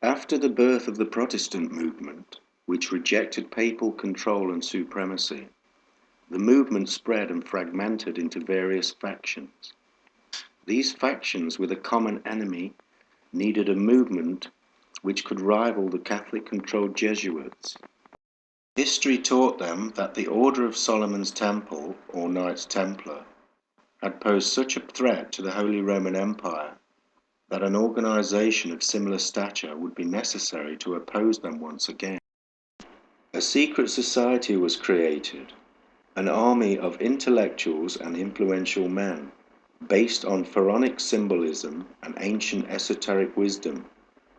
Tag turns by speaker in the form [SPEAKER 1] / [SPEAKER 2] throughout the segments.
[SPEAKER 1] After the birth of the Protestant movement, which rejected papal control and supremacy, the movement spread and fragmented into various factions. These factions, with a common enemy, needed a movement which could rival the Catholic-controlled Jesuits. History taught them that the Order of Solomon's Temple, or Knights Templar, had posed such a threat to the Holy Roman Empire that an organization of similar stature would be necessary to oppose them once again. A secret society was created, an army of intellectuals and influential men, based on pharaonic symbolism and ancient esoteric wisdom.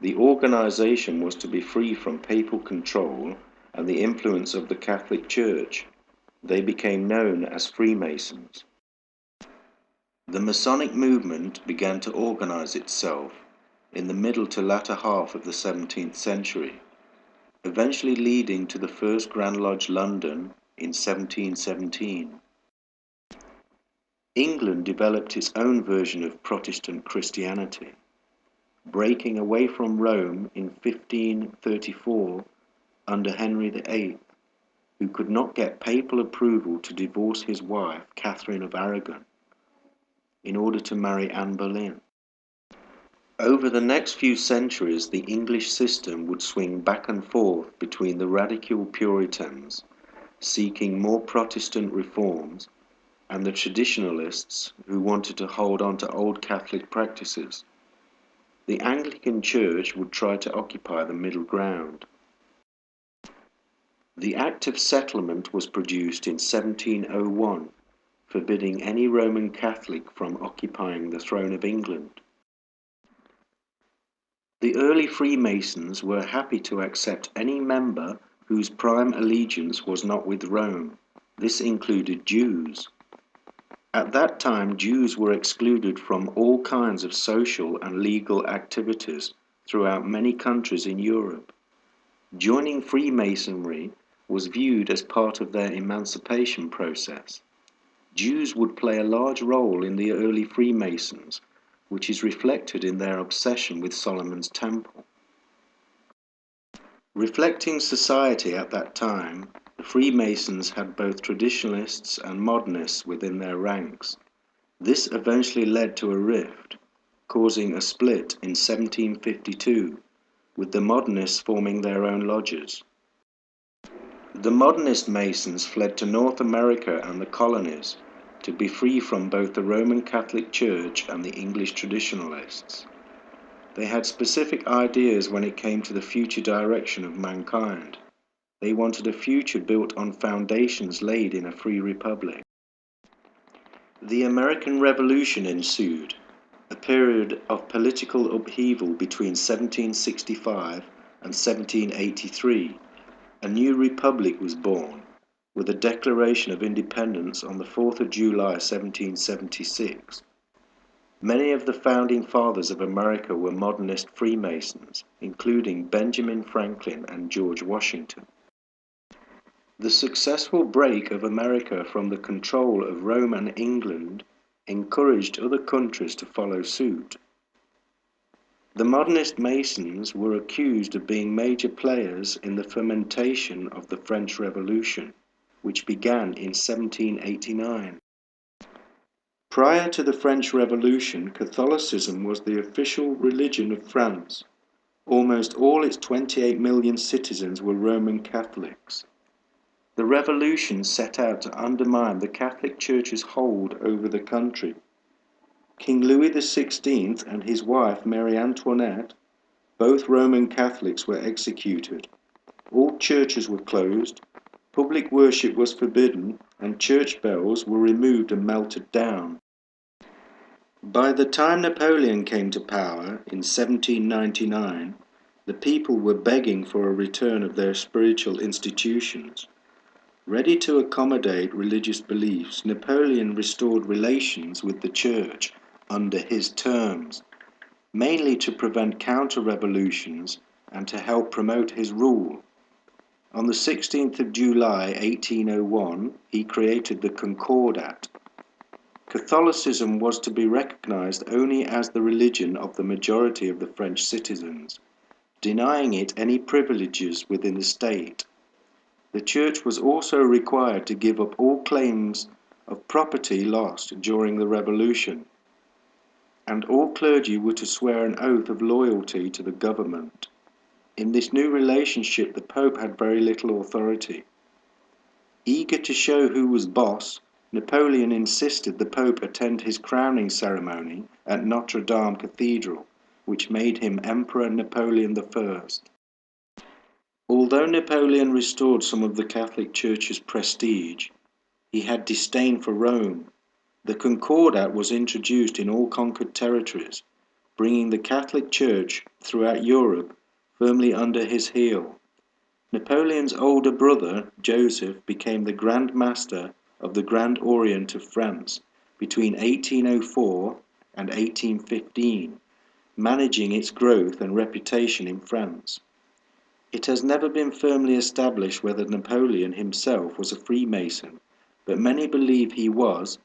[SPEAKER 1] The organization was to be free from papal control and the influence of the Catholic Church. They became known as Freemasons. The Masonic movement began to organize itself in the middle to latter half of the 17th century, eventually leading to the first Grand Lodge London in 1717. England developed its own version of Protestant Christianity, breaking away from Rome in 1534 under Henry VIII, who could not get papal approval to divorce his wife, Catherine of Aragon, in order to marry Anne Boleyn. Over the next few centuries, the English system would swing back and forth between the radical Puritans, seeking more Protestant reforms, and the traditionalists who wanted to hold on to old Catholic practices. The Anglican Church would try to occupy the middle ground. The Act of Settlement was produced in 1701, forbidding any Roman Catholic from occupying the throne of England. The early Freemasons were happy to accept any member whose prime allegiance was not with Rome. This included Jews. At that time, Jews were excluded from all kinds of social and legal activities throughout many countries in Europe. Joining Freemasonry was viewed as part of their emancipation process. Jews would play a large role in the early Freemasons, which is reflected in their obsession with Solomon's Temple. Reflecting society at that time, the Freemasons had both traditionalists and modernists within their ranks. This eventually led to a rift, causing a split in 1752, with the modernists forming their own lodges. The modernist Masons fled to North America and the colonies to be free from both the Roman Catholic Church and the English traditionalists. They had specific ideas when it came to the future direction of mankind. They wanted a future built on foundations laid in a free republic. The American Revolution ensued, a period of political upheaval between 1765 and 1783. A new republic was born, with a Declaration of Independence on the 4th of July 1776. Many of the founding fathers of America were modernist Freemasons, including Benjamin Franklin and George Washington. The successful break of America from the control of Rome and England encouraged other countries to follow suit. The modernist Masons were accused of being major players in the fermentation of the French Revolution, which began in 1789. Prior to the French Revolution, Catholicism was the official religion of France. Almost all its 28 million citizens were Roman Catholics. The revolution set out to undermine the Catholic Church's hold over the country. King Louis XVI and his wife Marie Antoinette, both Roman Catholics, were executed. All churches were closed, public worship was forbidden, and church bells were removed and melted down. By the time Napoleon came to power in 1799, the people were begging for a return of their spiritual institutions. Ready to accommodate religious beliefs, Napoleon restored relations with the Church under his terms, mainly to prevent counter-revolutions and to help promote his rule. On the 16th of July 1801, he created the Concordat. Catholicism was to be recognized only as the religion of the majority of the French citizens. denying it any privileges within the state. The Church was also required to give up all claims of property lost during the Revolution, and all clergy were to swear an oath of loyalty to the government. In this new relationship, the Pope had very little authority. Eager to show who was boss, Napoleon insisted the Pope attend his crowning ceremony at Notre Dame Cathedral, which made him Emperor Napoleon I. Although Napoleon restored some of the Catholic Church's prestige, he had disdain for Rome. The Concordat was introduced in all conquered territories, bringing the Catholic Church throughout Europe firmly under his heel. Napoleon's older brother, Joseph, became the Grand Master of the Grand Orient of France between 1804 and 1815, managing its growth and reputation in France. It has never been firmly established whether Napoleon himself was a Freemason, but many believe he was,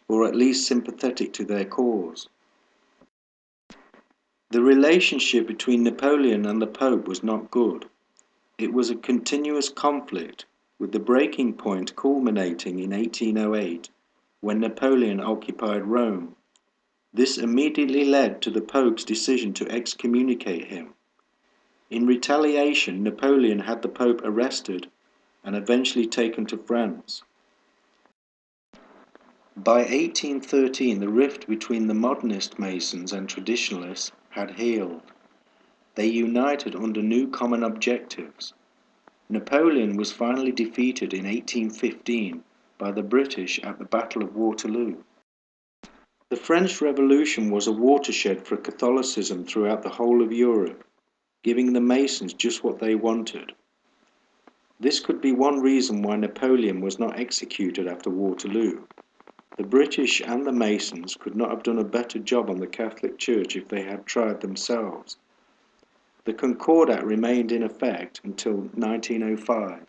[SPEAKER 1] or at least sympathetic to their cause. The relationship between Napoleon and the Pope was not good. It was a continuous conflict, with the breaking point culminating in 1808, when Napoleon occupied Rome. This immediately led to the Pope's decision to excommunicate him. In retaliation, Napoleon had the Pope arrested and eventually taken to France. By 1813, the rift between the modernist Masons and traditionalists had healed. They united under new common objectives. Napoleon was finally defeated in 1815 by the British at the Battle of Waterloo. The French Revolution was a watershed for Catholicism throughout the whole of Europe, giving the Masons just what they wanted. This could be one reason why Napoleon was not executed after Waterloo. The British and the Masons could not have done a better job on the Catholic Church if they had tried themselves. The Concordat remained in effect until 1905.